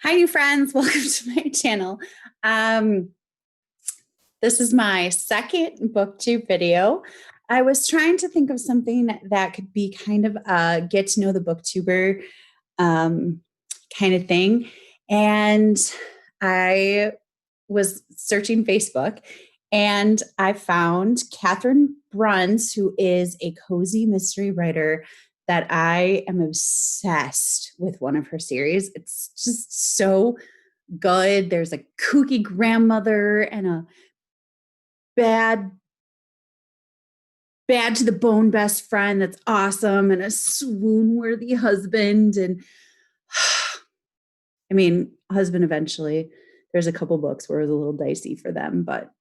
Hi, new friends. Welcome to my channel. Um, this is my second booktube video. I was trying to think of something that could be kind of a get to know the booktuber um, kind of thing. And I was searching Facebook and I found Catherine Bruns, who is a cozy mystery writer that I am obsessed with one of her series. It's just so good. There's a kooky grandmother and a bad, bad to the bone best friend that's awesome and a swoon worthy husband. And I mean, husband eventually. There's a couple books where it was a little dicey for them, but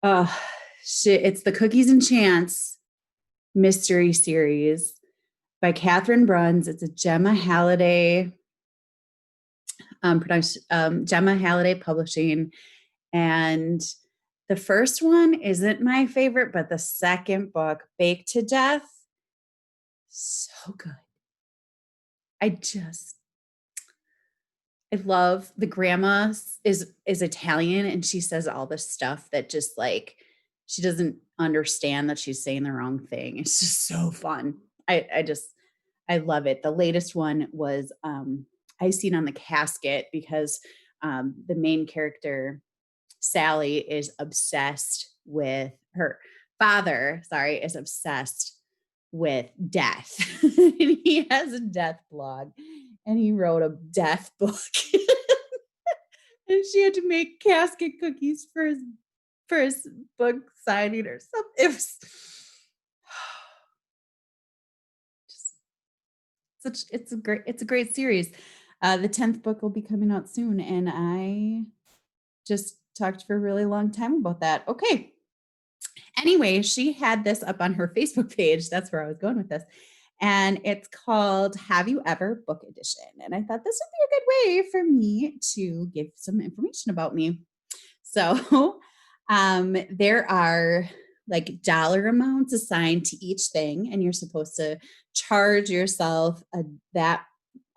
uh shit, it's the Cookies and Chance mystery series by Catherine Bruns. It's a Gemma Halliday production, Gemma Halliday Publishing. And the first one isn't my favorite, but the second book, Baked to Death, so good. I just I love the grandma is Italian and she says all this stuff that just like she doesn't understand that she's saying the wrong thing. It's just so fun. I love it. The latest one was Icing on the Casket because the main character Sally is obsessed with her father, sorry, is obsessed with death. And he has a death blog and he wrote a death book. And she had to make casket cookies for his book signing or something. It was just it's a great series. The 10th book will be coming out soon, and I just talked for a really long time about that. Okay. Anyway, she had this up on her Facebook page. That's where I was going with this. And it's called Have You Ever Book Edition. And I thought this would be a good way for me to give some information about me. So there are like dollar amounts assigned to each thing, and you're supposed to charge yourself that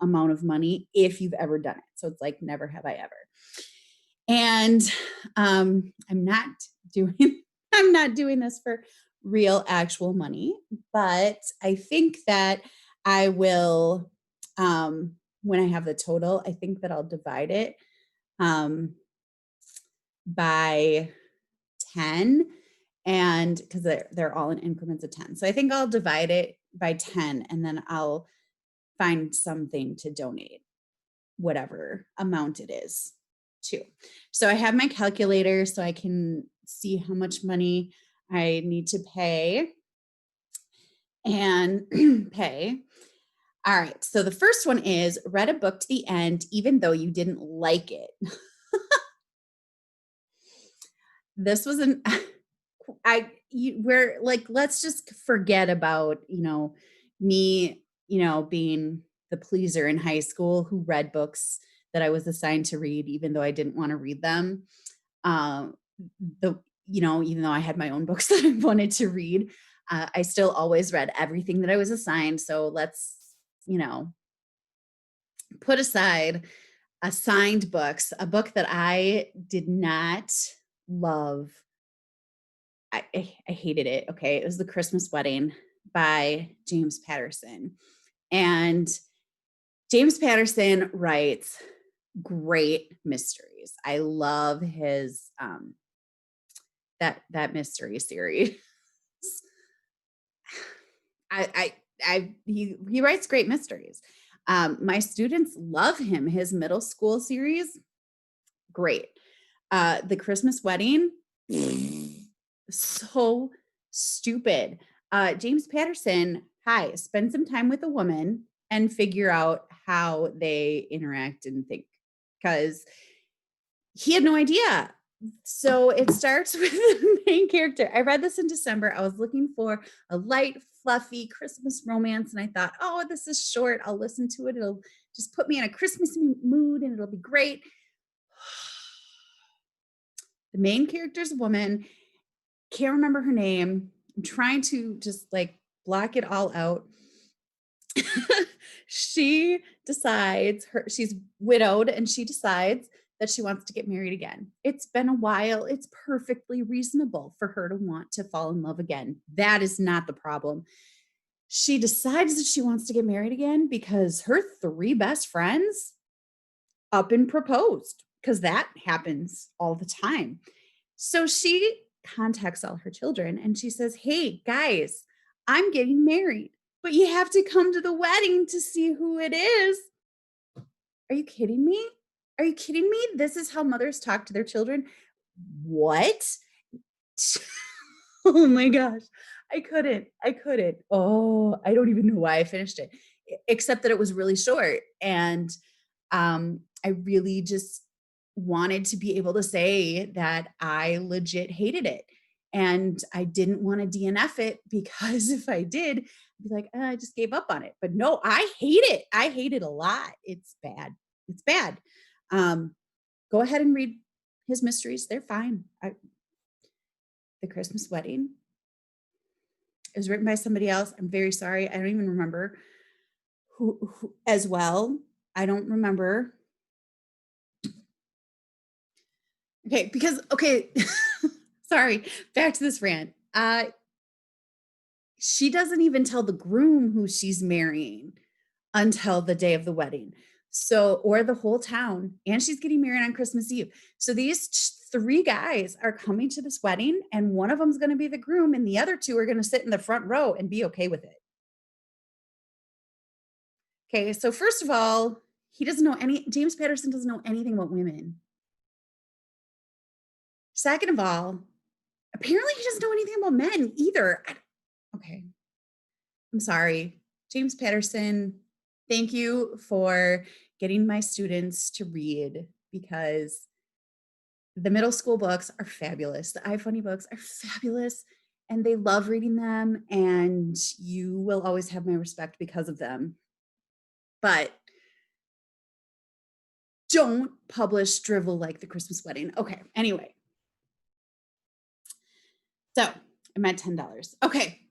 amount of money if you've ever done it. So it's like, never have I ever. And I'm not doing I'm not doing this for real actual money, but I think that I will when I have the total, I think that I'll divide it by 10, and because they're all in increments of 10. So I think I'll divide it by 10 and then I'll find something to donate whatever amount it is to. So I have my calculator so I can see how much money I need to pay and pay. All right. So the first one is read a book to the end, even though you didn't like it. This was an, we're like, let's just forget about, me, being the pleaser in high school who read books that I was assigned to read, even though I didn't want to read them. Um, even though I had my own books that I wanted to read, I still always read everything that I was assigned. So let's, put aside assigned books, a book that I did not love. I hated it. Okay. It was The Christmas Wedding by James Patterson. And James Patterson writes great mysteries. I love his that mystery series. He writes great mysteries. My students love him. His middle school series, great. The Christmas Wedding, so stupid. James Patterson, hi, spend some time with a woman and figure out how they interact and think, because he had no idea. So it starts with the main character. I read this in December. I was looking for a light, fluffy Christmas romance, and I thought, oh, this is short. I'll listen to it. It'll just put me in a Christmas mood and it'll be great. The main character's a woman. Can't remember her name. I'm trying to just like block it all out. She decides she's widowed and she decides that she wants to get married again. It's been a while. It's perfectly reasonable for her to want to fall in love again. That is not the problem. She decides that she wants to get married again because her three best friends up and proposed, because that happens all the time. So she contacts all her children and she says, "Hey, guys, I'm getting married, but you have to come to the wedding to see who it is." Are you kidding me? Are you kidding me? This is how mothers talk to their children. What? Oh my gosh. I couldn't. I couldn't. Oh, I don't even know why I finished it, except that it was really short. And I really just wanted to be able to say that I legit hated it. And I didn't want to DNF it because if I did, I'd be like, I just gave up on it. But no, I hate it. I hate it a lot. It's bad. It's bad. Um, Go ahead and read his mysteries. They're fine. The Christmas Wedding. It was written by somebody else. I'm very sorry. I don't even remember who as well. I don't remember. Okay, because sorry, back to this rant. She doesn't even tell the groom who she's marrying until the day of the wedding. So, or the whole town, and she's getting married on Christmas Eve. So these three guys are coming to this wedding, and one of them's going to be the groom, and the other two are going to sit in the front row and be okay with it. Okay, so first of all, James Patterson doesn't know anything about women. Second of all, apparently he doesn't know anything about men either. Okay, I'm sorry. James Patterson, thank you for getting my students to read, because the middle school books are fabulous. The iFunny books are fabulous and they love reading them, and you will always have my respect because of them. But don't publish drivel like The Christmas Wedding. Okay, anyway. So I'm at $10. Okay.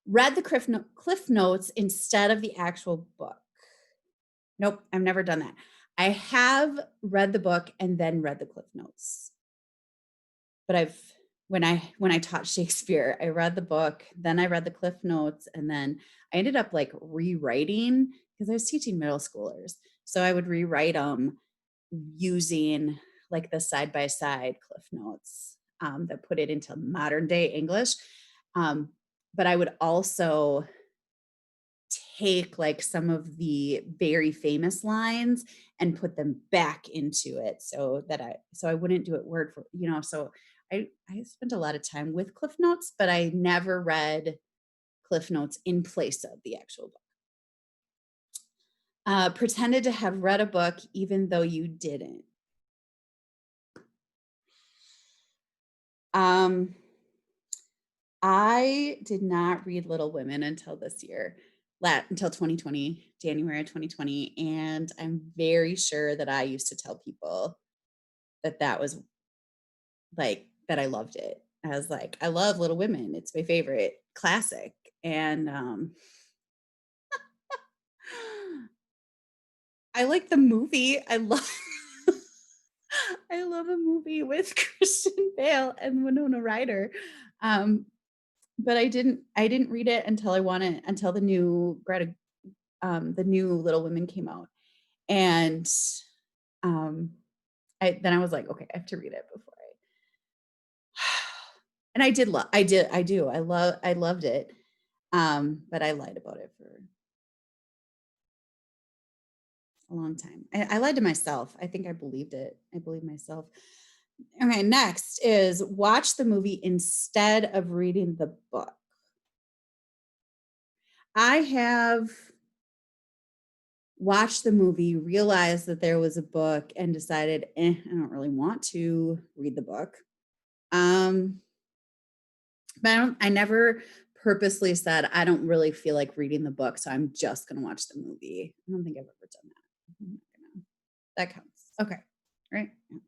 Read the Cliff Notes instead of the actual book. Nope, I've never done that. I have read the book and then read the Cliff Notes. But when I taught Shakespeare, I read the book, then I read the Cliff Notes, and then I ended up like rewriting, because I was teaching middle schoolers. So I would rewrite them using like the side-by-side Cliff Notes that put it into modern day English. But I would also take like some of the very famous lines and put them back into it, so I wouldn't do it word for, so I spent a lot of time with Cliff Notes, but I never read Cliff Notes in place of the actual book. Pretended to have read a book even though you didn't. I did not read Little Women until this year, until 2020, January of 2020. And I'm very sure that I used to tell people that was like, that I loved it. I was like, I love Little Women. It's my favorite classic. And I like the movie. I love I love a movie with Christian Bale and Winona Ryder. But I didn't read it until until the new Little Women came out. And then I was like, okay, I have to read it before and I loved it. But I lied about it for a long time. I lied to myself. I think I believed it. I believed myself. Okay, next is watch the movie instead of reading the book. I have watched the movie, realized that there was a book, and decided, I don't really want to read the book. But I never purposely said, I don't really feel like reading the book, so I'm just going to watch the movie. I don't think I've ever done that. That counts. Okay. Right. Okay.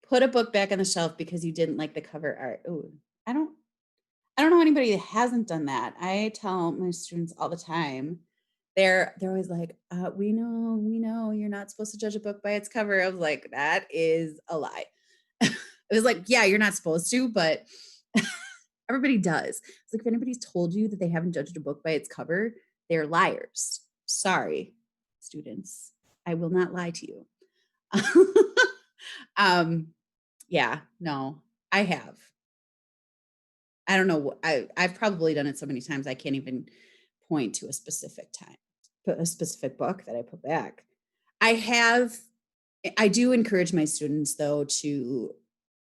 Put a book back on the shelf because you didn't like the cover art. Oh, I don't know anybody that hasn't done that. I tell my students all the time. They're always like, we know you're not supposed to judge a book by its cover." I was like, "That is a lie." It was like, "Yeah, you're not supposed to, but everybody does." It's like if anybody's told you that they haven't judged a book by its cover, they're liars. Sorry, students. I will not lie to you. um, yeah, no, I have. I don't know. I've probably done it so many times I can't even point to a specific time, but a specific book that I put back. I have. I do encourage my students though to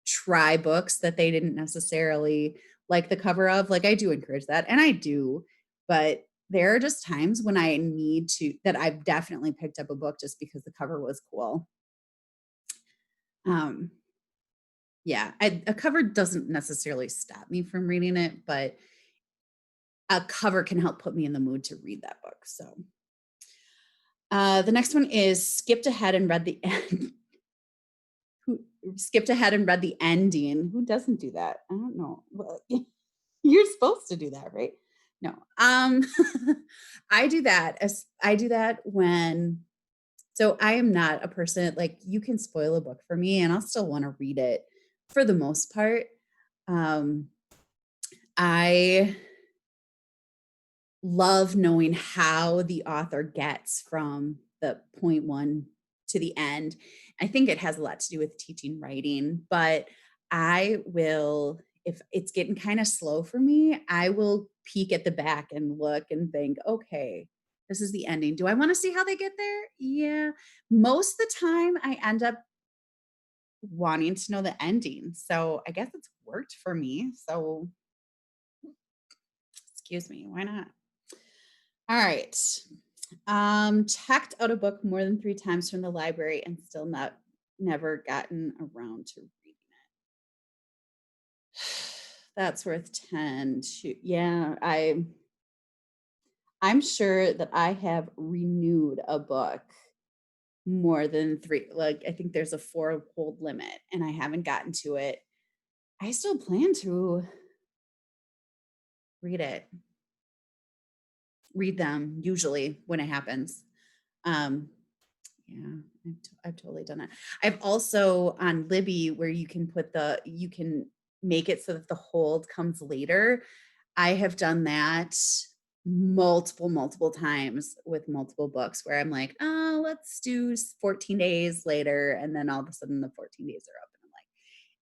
try books that they didn't necessarily like the cover of. Like I do encourage that, and I do, but there are just times when I need to that I've definitely picked up a book just because the cover was cool. Um, yeah, a cover doesn't necessarily stop me from reading it, but a cover can help put me in the mood to read that book. So, the next one is skipped ahead and read the end. Who skipped ahead and read the ending? Who doesn't do that? I don't know. Well, you're supposed to do that, right? No. I do that as I do that when so I am not a person like you can spoil a book for me and I'll still want to read it for the most part. Um, I love knowing how the author gets from the point one to the end. I think it has a lot to do with teaching writing, but I will, if it's getting kind of slow for me, I will peek at the back and look and think, okay, this is the ending. Do I want to see how they get there? Yeah. Most of the time, I end up wanting to know the ending. So I guess it's worked for me. So, excuse me, why not? All right. Checked out a book more than 3 times from the library and still not never gotten around to reading it. That's worth 10 to yeah, I'm sure that I have renewed a book more than 3 like, I think there's a 4-hold limit, and I haven't gotten to it. I still plan to read it read them usually when it happens. Um, Yeah, I've totally done that. I've also on Libby where you can make it so that the hold comes later. I have done that multiple times with multiple books where I'm like, oh, let's do 14 days later. And then all of a sudden the 14 days are up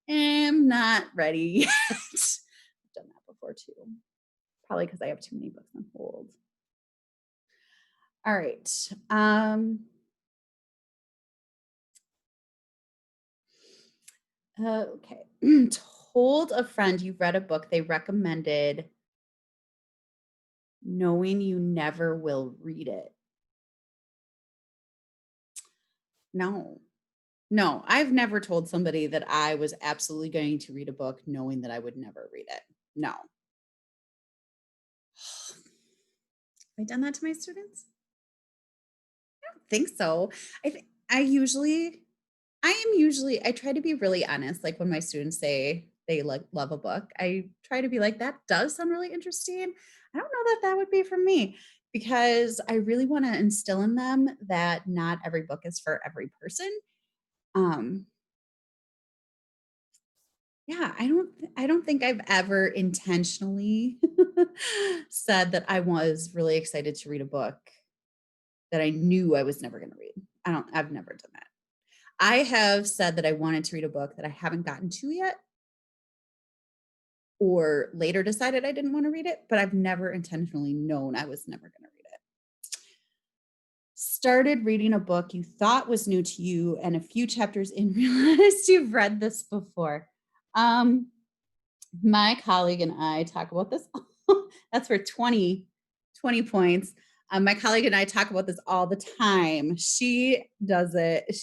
and I'm not ready yet. I've done that before too. Probably because I have too many books on hold. All right. Okay. Told a friend you read a book they recommended, knowing you never will read it. No. No, I've never told somebody that I was absolutely going to read a book knowing that I would never read it. No. Have I done that to my students? I don't think so. I usually I try to be really honest, like, when my students say they, like, love a book, I try to be like, "That does sound really interesting. I don't know that that would be for me," because I really wanna instill in them that not every book is for every person. Um, yeah, I don't think I've ever intentionally said that I was really excited to read a book that I knew I was never gonna read. I've never done that. I have said that I wanted to read a book that I haven't gotten to yet, or later decided I didn't want to read it, but I've never intentionally known I was never going to read it. Started reading a book you thought was new to you, and a few chapters in realized you've read this before. Um, my colleague and I talk about this. That's for 20 points. My colleague and I talk about this all the time. She does it.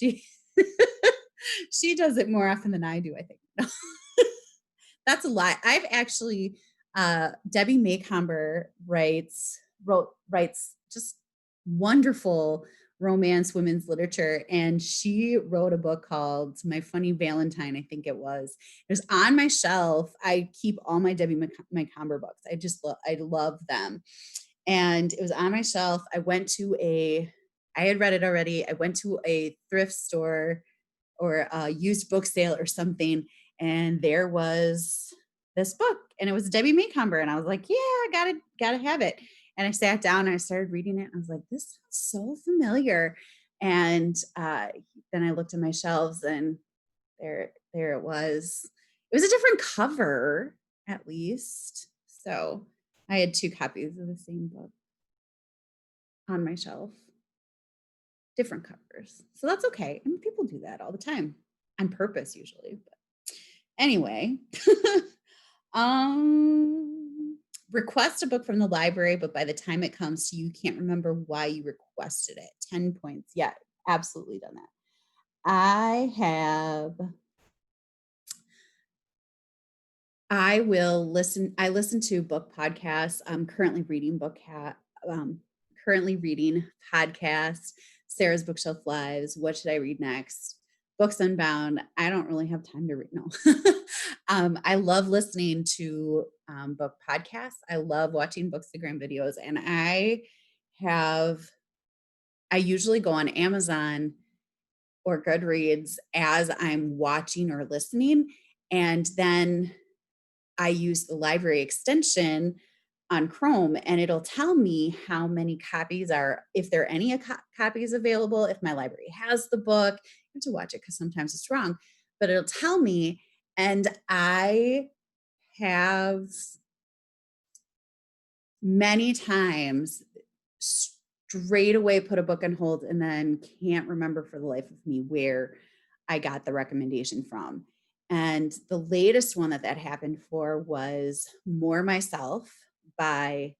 She does it more often than I do, I think. That's a lie. I've actually Debbie Macomber writes just wonderful romance, women's literature. And she wrote a book called My Funny Valentine, I think it was. It was on my shelf. I keep all my Debbie Macomber books. I love them. And it was on my shelf. I had read it already. I went to a thrift store or a used book sale or something, and there was this book, and it was Debbie Macomber, and I was like, yeah, gotta have it. And I sat down and I started reading it, and I was like, this sounds so familiar. And then I looked at my shelves, and there it was. It was a different cover, at least. So I had 2 copies of the same book on my shelf, different covers. So that's okay. I mean, people do that all the time on purpose, usually. But anyway, request a book from the library, but by the time it comes to you, you can't remember why you requested it. 10 points. Yeah, absolutely done that. I listen to book podcasts. I'm currently reading currently reading podcasts, Sarah's Bookshelf Lives, What Should I Read Next? Books Unbound. I don't really have time to read. No. I love listening to book podcasts. I love watching Bookstagram videos. And I usually go on Amazon or Goodreads as I'm watching or listening. And then I use the library extension on Chrome, and it'll tell me how many copies if there are any copies available, if my library has the book. I have to watch it because sometimes it's wrong, but it'll tell me. And I have many times straight away put a book on hold and then can't remember for the life of me where I got the recommendation from. And the latest one that happened for was More Myself by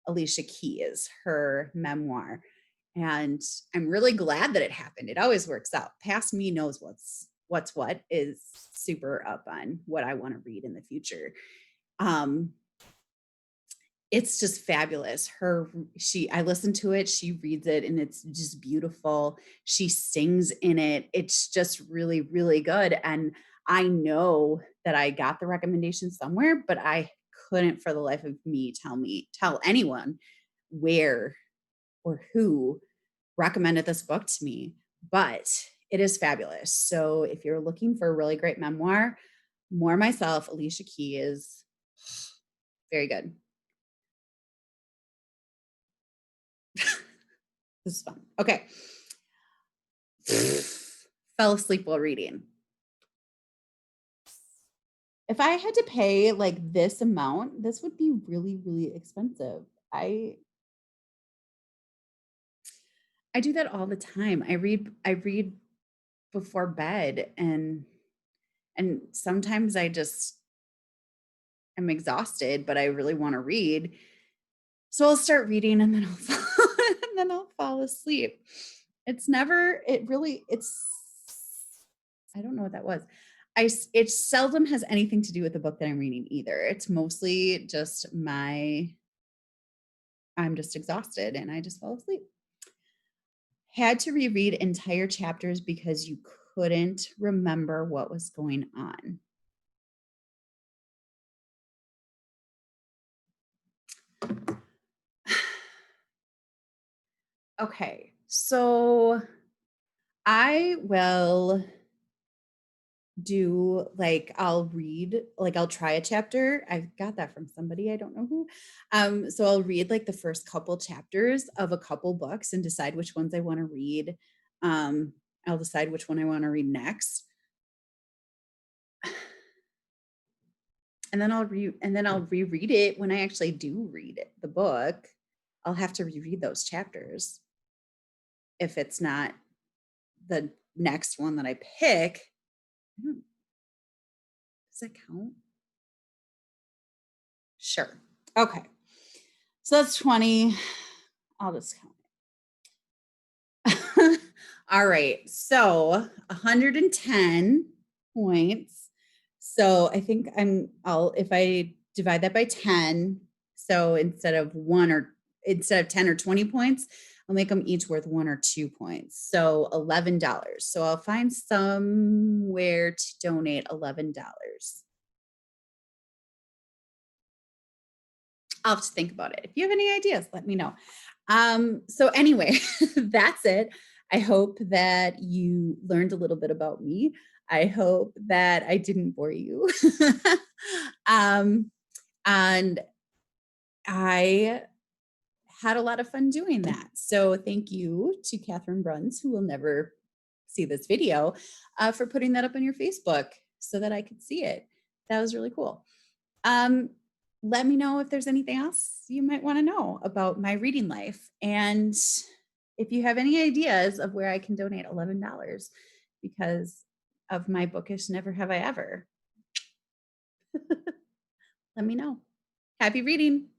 Alicia Keys, her memoir. And I'm really glad that it happened. It always works out. Past me knows what is super up on what I want to read in the future. It's just fabulous. I listen to it, she reads it, and it's just beautiful. She sings in it. It's just really, really good. And I know that I got the recommendation somewhere, but I couldn't for the life of me tell anyone where or who recommended this book to me, but it is fabulous. So if you're looking for a really great memoir, More Myself, Alicia Keys, very good. This is fun. Okay. Fell asleep while reading. If I had to pay like this amount, this would be really, really expensive. I do that all the time. I read before bed, and sometimes I'm exhausted, but I really want to read. So I'll start reading, and then I'll fall asleep. It's I don't know what that was. It seldom has anything to do with the book that I'm reading either. It's mostly just I'm just exhausted and I just fall asleep. Had to reread entire chapters because you couldn't remember what was going on. Okay, so I will do I'll try a chapter. I got that from somebody, I don't know who. So I'll read like the first couple chapters of a couple books and decide which ones I want to read. I'll decide which one I want to read next. And then I'll reread it when I actually do read the book. I'll have to reread those chapters if it's not the next one that I pick. Does that count? Sure. Okay. So that's 20. I'll just count it. All right. So 110 points. So I think if I divide that by 10, so instead of 10 or 20 points, I'll make them each worth 1 or 2 points. So $11. So I'll find somewhere to donate $11. I'll have to think about it. If you have any ideas, let me know. So anyway, that's it. I hope that you learned a little bit about me. I hope that I didn't bore you. um, and I had a lot of fun doing that. So thank you to Catherine Bruns, who will never see this video, for putting that up on your Facebook so that I could see it. That was really cool. Um, Let me know if there's anything else you might want to know about my reading life. And if you have any ideas of where I can donate $11 because of my bookish Never Have I Ever, let me know. Happy reading.